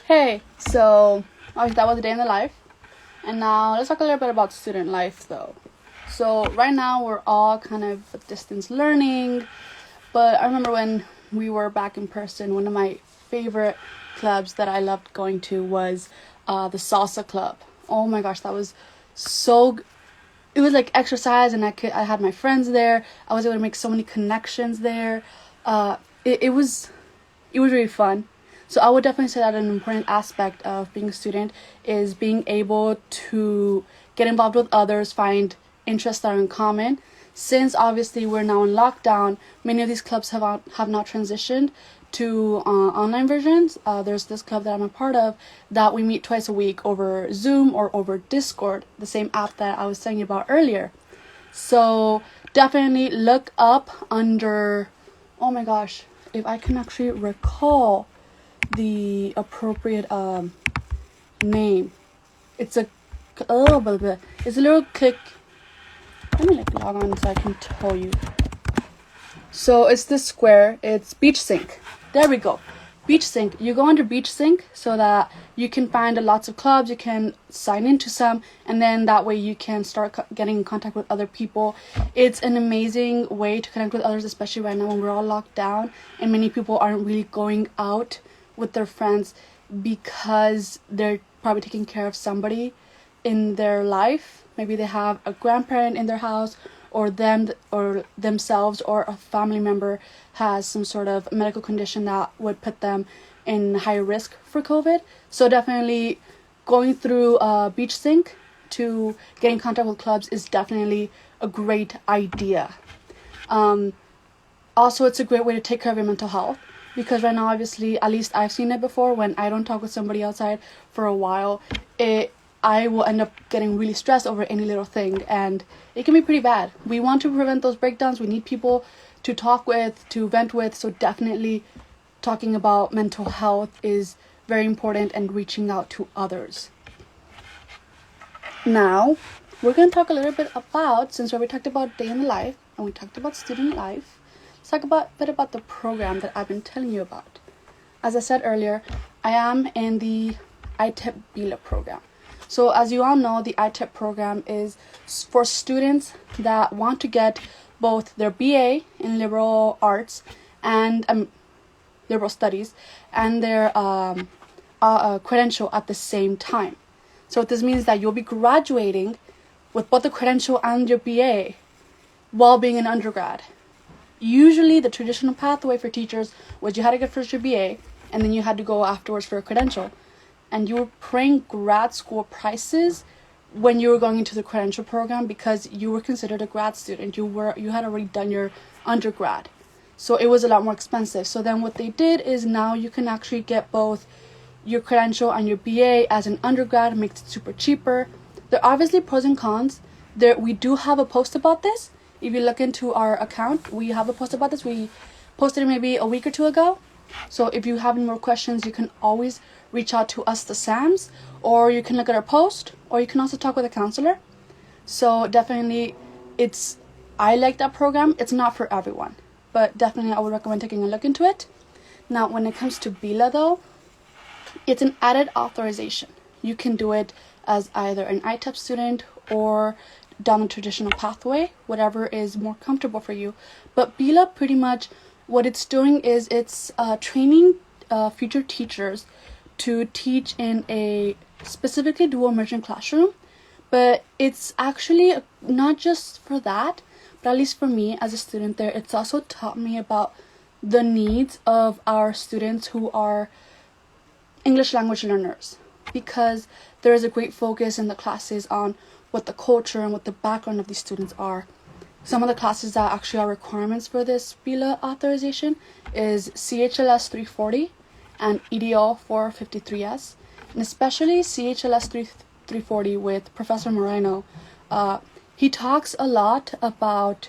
Hey, so obviously that was a day in the life, and now let's talk a little bit about student life though. So right now we're all kind of distance learning, but I remember when we were back in person, one of my favorite clubs that I loved going to was the salsa club. Oh my gosh, that was so. It was like exercise, and I had my friends there. I was able to make so many connections there. It was really fun. So I would definitely say that an important aspect of being a student is being able to get involved with others, find interests that are in common. Since obviously we're now in lockdown, many of these clubs have now transitioned to online versions. There's this club that I'm a part of that we meet twice a week over Zoom or over Discord, the same app that I was telling you about earlier. So definitely look up under, oh my gosh, if I can actually recall the appropriate name. It's a it's a little click. Let me log on so I can tell you. So it's this square. It's Beach Sync. There we go. Beach Sync. You go under Beach Sync so that you can find lots of clubs. You can sign into some, and then that way you can start getting in contact with other people. It's an amazing way to connect with others, especially right now when we're all locked down and many people aren't really going out with their friends because they're probably taking care of somebody in their life. Maybe they have a grandparent in their house, or themselves, or a family member has some sort of medical condition that would put them in higher risk for COVID. So definitely going through Beach Sync to get in contact with clubs is definitely a great idea. Also, it's a great way to take care of your mental health, because right now, obviously, at least I've seen it before, when I don't talk with somebody outside for a while, I will end up getting really stressed over any little thing, and it can be pretty bad. We want to prevent those breakdowns. We need people to talk with, to vent with, so definitely talking about mental health is very important, and reaching out to others. Now, we're going to talk a little bit about, since we already talked about day in the life, and we talked about student life, let's talk a bit about the program that I've been telling you about. As I said earlier, I am in the ITEP BILA program. So as you all know, the ITEP program is for students that want to get both their BA in liberal arts and liberal studies and their credential at the same time. So what this means is that you'll be graduating with both the credential and your BA while being an undergrad. Usually the traditional pathway for teachers was you had to get first your BA, and then you had to go afterwards for a credential. And you were paying grad school prices when you were going into the credential program because you were considered a grad student. You had already done your undergrad. So it was a lot more expensive. So then what they did is now you can actually get both your credential and your BA as an undergrad. It makes it super cheaper. There are obviously pros and cons. We do have a post about this. If you look into our account, we have a post about this. We posted it maybe a week or two ago. So if you have any more questions, you can always reach out to us, the SAMs, or you can look at our post, or you can also talk with a counselor. So definitely, I like that program. It's not for everyone, but definitely I would recommend taking a look into it. Now, when it comes to BILA though, it's an added authorization. You can do it as either an ITEP student or down the traditional pathway, whatever is more comfortable for you. But BILA, pretty much what it's doing is it's training future teachers to teach in a specifically dual immersion classroom. But it's actually not just for that, but at least for me as a student there, it's also taught me about the needs of our students who are English language learners, because there is a great focus in the classes on what the culture and what the background of these students are. Some of the classes that actually are requirements for this BILA authorization is CHLS 340 and EDO 453S, and especially CHLS 340 with Professor Moreno. He talks a lot about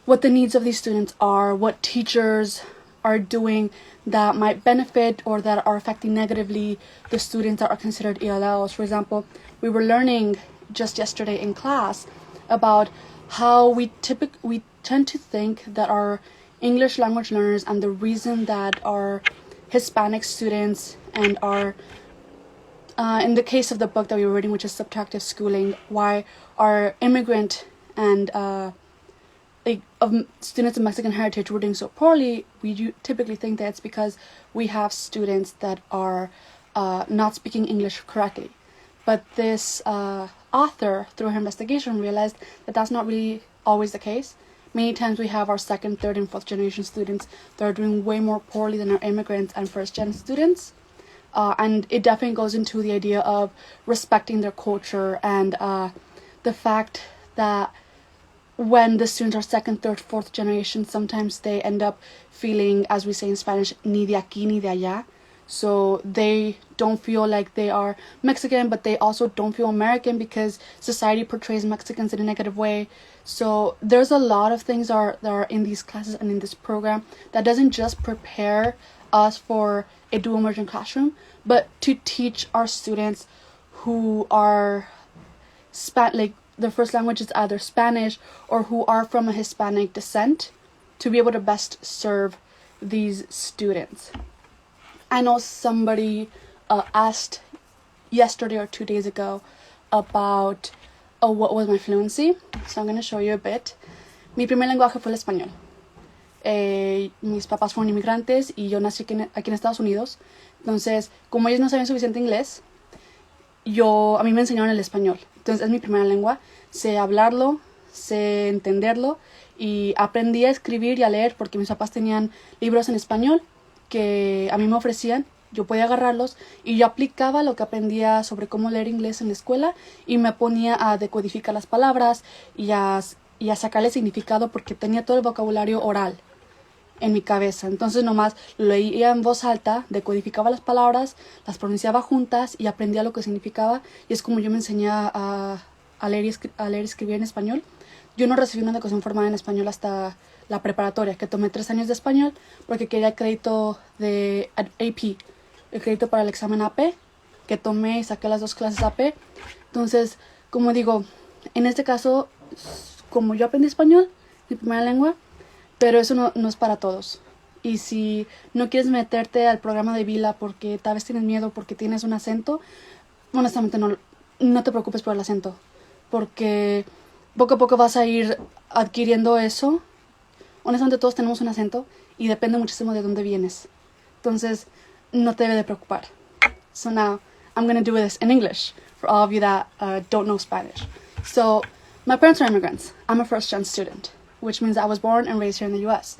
what the needs of these students are, what teachers are doing that might benefit or that are affecting negatively the students that are considered ELLs. For example, we were learning just yesterday in class about how we tend to think that our English language learners, and the reason that our Hispanic students and our in the case of the book that we were reading, which is Subtractive Schooling, why our immigrant and of students of Mexican heritage were doing so poorly, we do typically think that it's because we have students that are not speaking English correctly. But this author, through her investigation, realized that that's not really always the case. Many times we have our second, third, and fourth generation students that are doing way more poorly than our immigrants and first gen students. And it definitely goes into the idea of respecting their culture and the fact that when the students are second, third, fourth generation, sometimes they end up feeling, as we say in Spanish, ni de aquí ni de allá. So they don't feel like they are Mexican, but they also don't feel American because society portrays Mexicans in a negative way. So there's a lot of things that are in these classes and in this program that doesn't just prepare us for a dual immersion classroom, but to teach our students who are their first language is either Spanish or who are from a Hispanic descent to be able to best serve these students. I know somebody asked yesterday or 2 days ago about what was my fluency, so I'm going to show you a bit. Mi primer lenguaje fue el español. Mis papás fueron inmigrantes y yo nací aquí en Estados Unidos. Entonces, como ellos no sabían suficiente inglés, a mí me enseñaron el español. Entonces, es mi primera lengua. Sé hablarlo, sé entenderlo y aprendí a escribir y a leer porque mis papás tenían libros en español que a mí me ofrecían. Yo podía agarrarlos y yo aplicaba lo que aprendía sobre cómo leer inglés en la escuela y me ponía a decodificar las palabras y a sacarle significado porque tenía todo el vocabulario oral en mi cabeza. Entonces nomás lo leía en voz alta, decodificaba las palabras, las pronunciaba juntas y aprendía lo que significaba, y es como yo me enseñé a leer y escribir en español. Yo no recibí una educación formal en español hasta la preparatoria, que tomé 3 años de español porque quería el crédito de AP, el crédito para el examen AP, que tomé y saqué las 2 clases AP. Entonces, como digo, en este caso, como yo aprendí español, mi primera lengua, pero eso no es para todos. Y si no quieres meterte al programa de BILA porque tal vez tienes miedo porque tienes un acento, honestamente no te preocupes por el acento, porque poco a poco vas a ir adquiriendo eso. Honestamente todos tenemos un acento y depende muchísimo de dónde vienes. Entonces no te debe de preocupar. So now I'm going to do this in English for all of you that don't know Spanish. So my parents are immigrants. I'm a first-gen student, which means I was born and raised here in the U.S.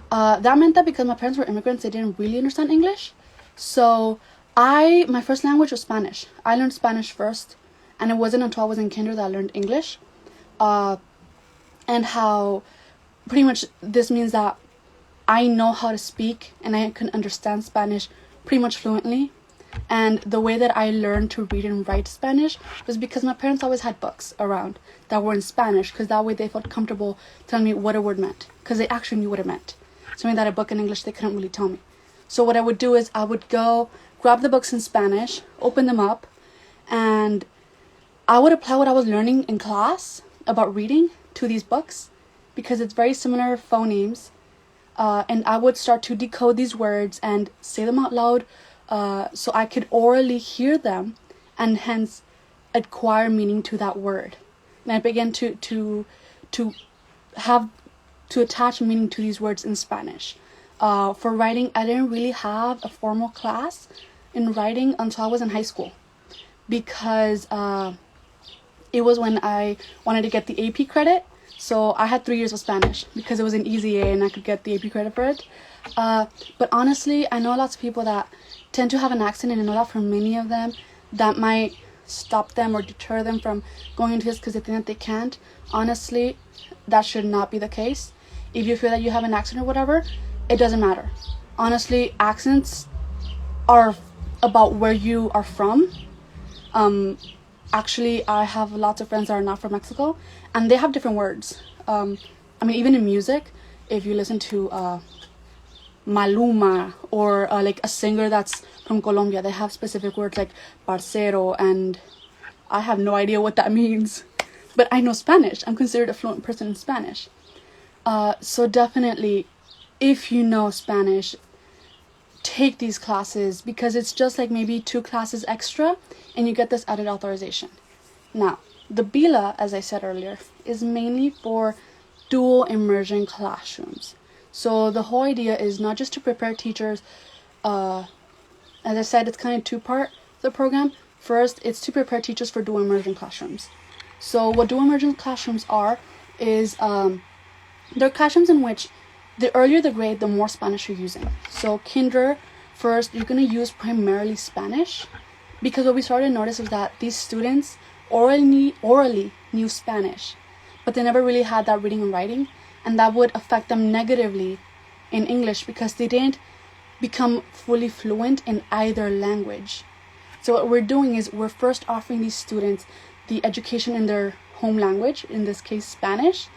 That meant that because my parents were immigrants, they didn't really understand English. So my first language was Spanish. I learned Spanish first, and it wasn't until I was in kinder that I learned English. And how pretty much this means that I know how to speak and I can understand Spanish pretty much fluently. And the way that I learned to read and write Spanish was because my parents always had books around that were in Spanish, because that way they felt comfortable telling me what a word meant, because they actually knew what it meant. Something that a book in English they couldn't really tell me. So what I would do is I would go grab the books in Spanish, open them up, and I would apply what I was learning in class about reading to these books, because it's very similar phonemes, and I would start to decode these words and say them out loud, so I could orally hear them and hence acquire meaning to that word. And I began to attach meaning to these words in Spanish. For writing, I didn't really have a formal class in writing until I was in high school, because it was when I wanted to get the AP credit. So I had 3 years of Spanish because it was an easy A and I could get the AP credit for it. But honestly, I know lots of people that tend to have an accent, and I know that for many of them that might stop them or deter them from going into this because they think that they can't. Honestly, that should not be the case. If you feel that you have an accent or whatever, it doesn't matter. Honestly, accents are about where you are from. Actually, I have lots of friends that are not from Mexico, and they have different words. Even in music, if you listen to Maluma or like a singer that's from Colombia, they have specific words like parcero, and I have no idea what that means. But I know Spanish. I'm considered a fluent person in Spanish. So definitely, if you know Spanish, take these classes, because it's just like maybe 2 classes extra and you get this added authorization. Now, the BILA, as I said earlier, is mainly for dual immersion classrooms. So the whole idea is not just to prepare teachers. As I said, it's kind of 2-part, the program. First, it's to prepare teachers for dual immersion classrooms. So what dual immersion classrooms are is they're classrooms in which the earlier the grade, the more Spanish you're using. So kinder, first, you're going to use primarily Spanish, because what we started to notice was that these students orally knew Spanish, but they never really had that reading and writing, and that would affect them negatively in English because they didn't become fully fluent in either language. So what we're doing is we're first offering these students the education in their home language, in this case Spanish,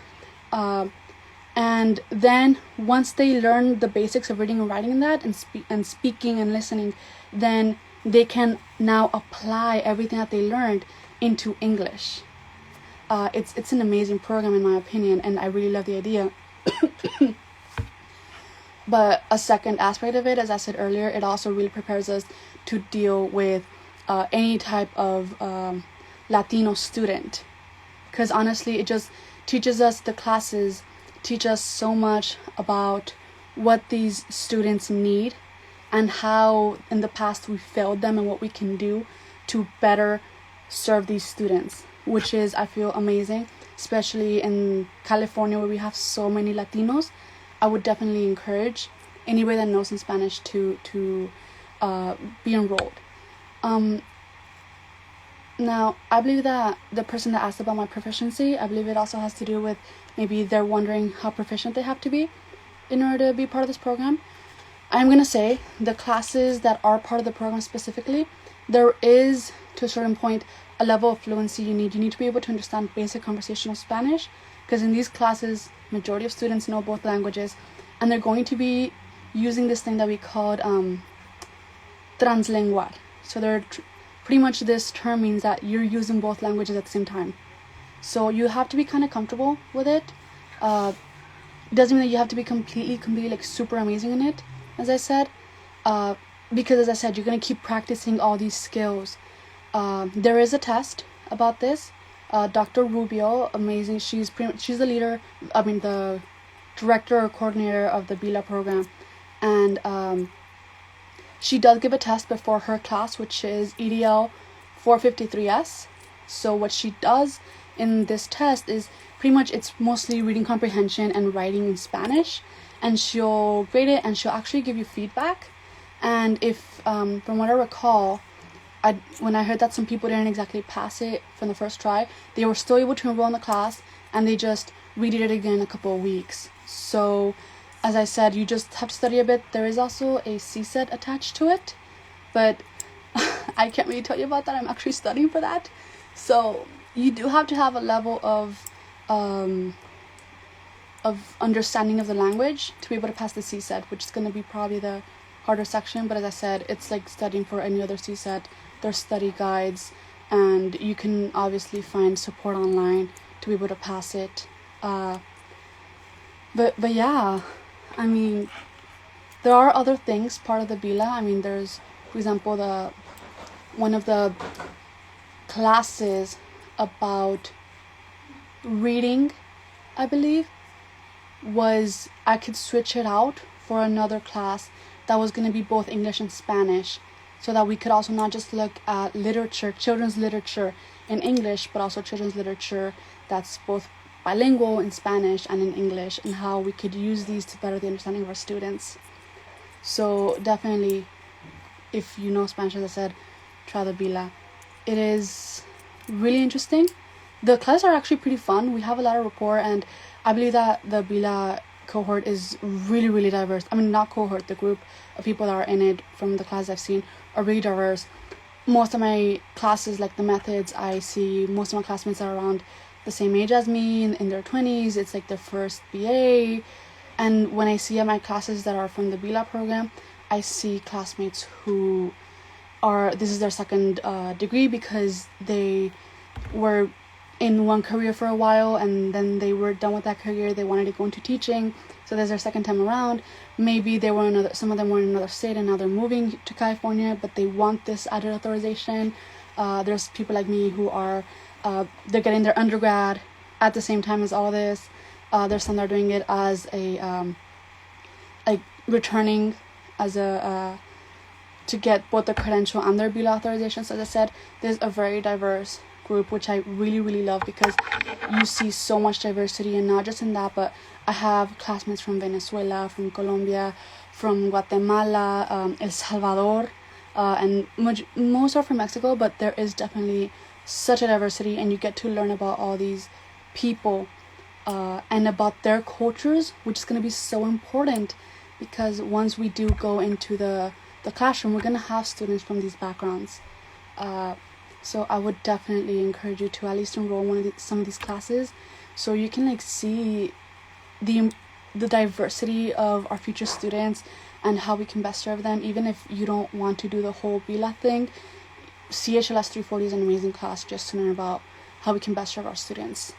and then once they learn the basics of reading and writing in that, and speaking and listening, then they can now apply everything that they learned into English. It's an amazing program in my opinion, and I really love the idea. But a second aspect of it, as I said earlier, it also really prepares us to deal with any type of Latino student, because honestly it just teaches us, the classes teach us so much about what these students need and how in the past we failed them and what we can do to better serve these students, which is, I feel, amazing, especially in California where we have so many Latinos. I would definitely encourage anybody that knows in Spanish to be enrolled. Now, I believe that the person that asked about my proficiency, I believe it also has to do with maybe they're wondering how proficient they have to be in order to be part of this program. I'm going to say the classes that are part of the program specifically, there is, to a certain point, a level of fluency you need. You need to be able to understand basic conversational Spanish, because in these classes, majority of students know both languages, and they're going to be using this thing that we called translingual. So they're pretty much, this term means that you're using both languages at the same time. So you have to be kind of comfortable with it. It doesn't mean that you have to be completely like super amazing in it, as I said, because as I said, you're going to keep practicing all these skills. There is a test about this. Dr. Rubio, amazing. She's the leader, the director or coordinator of the BILA program, and she does give a test before her class, which is EDL 453S. So what she does in this test is pretty much, it's mostly reading comprehension and writing in Spanish, and she'll grade it and she'll actually give you feedback. And if from what I recall, when I heard that some people didn't exactly pass it from the first try, they were still able to enroll in the class, and they just redid it again in a couple of weeks. So as I said, you just have to study a bit. There is also a CSET attached to it, but I can't really tell you about that. I'm actually studying for that. So you do have to have a level of understanding of the language to be able to pass the CSET, which is going to be probably the harder section. But as I said, it's like studying for any other CSET. There's study guides, and you can obviously find support online to be able to pass it. But yeah, I mean, there are other things part of the BILA. I mean, there's, for example, one of the classes about reading, I believe, was, I could switch it out for another class that was going to be both English and Spanish, so that we could also not just look at literature, children's literature in English, but also children's literature that's both bilingual in Spanish and in English, and how we could use these to better the understanding of our students. So definitely, if you know Spanish, as I said, try the BILA. It is really interesting. The classes are actually pretty fun. We have a lot of rapport, and I believe that the BILA cohort is really, really diverse. I mean, not cohort, the group of people that are in it from the classes I've seen are really diverse. Most of my classes, like the methods, I see most of my classmates are around the same age as me, in their 20s. It's like their first BA. And when I see my classes that are from the BILA program, I see classmates who this is their second degree, because they were in one career for a while, and then they were done with that career, they wanted to go into teaching, so there's their second time around. Maybe some of them were in another state and now they're moving to California, but they want this added authorization. There's people like me who are they're getting their undergrad at the same time as all this. There's some that are doing it as a like returning as a to get both the credential and their BILA authorization. So as I said, there's a very diverse group, which I really love, because you see so much diversity, and not just in that, but I have classmates from Venezuela, from Colombia, from Guatemala, El Salvador, and most are from Mexico, but there is definitely such a diversity, and you get to learn about all these people and about their cultures, which is going to be so important, because once we do go into the classroom, we're going to have students from these backgrounds. So I would definitely encourage you to at least enroll some of these classes, so you can see the diversity of our future students and how we can best serve them. Even if you don't want to do the whole BILA thing, CHLS 340 is an amazing class just to learn about how we can best serve our students.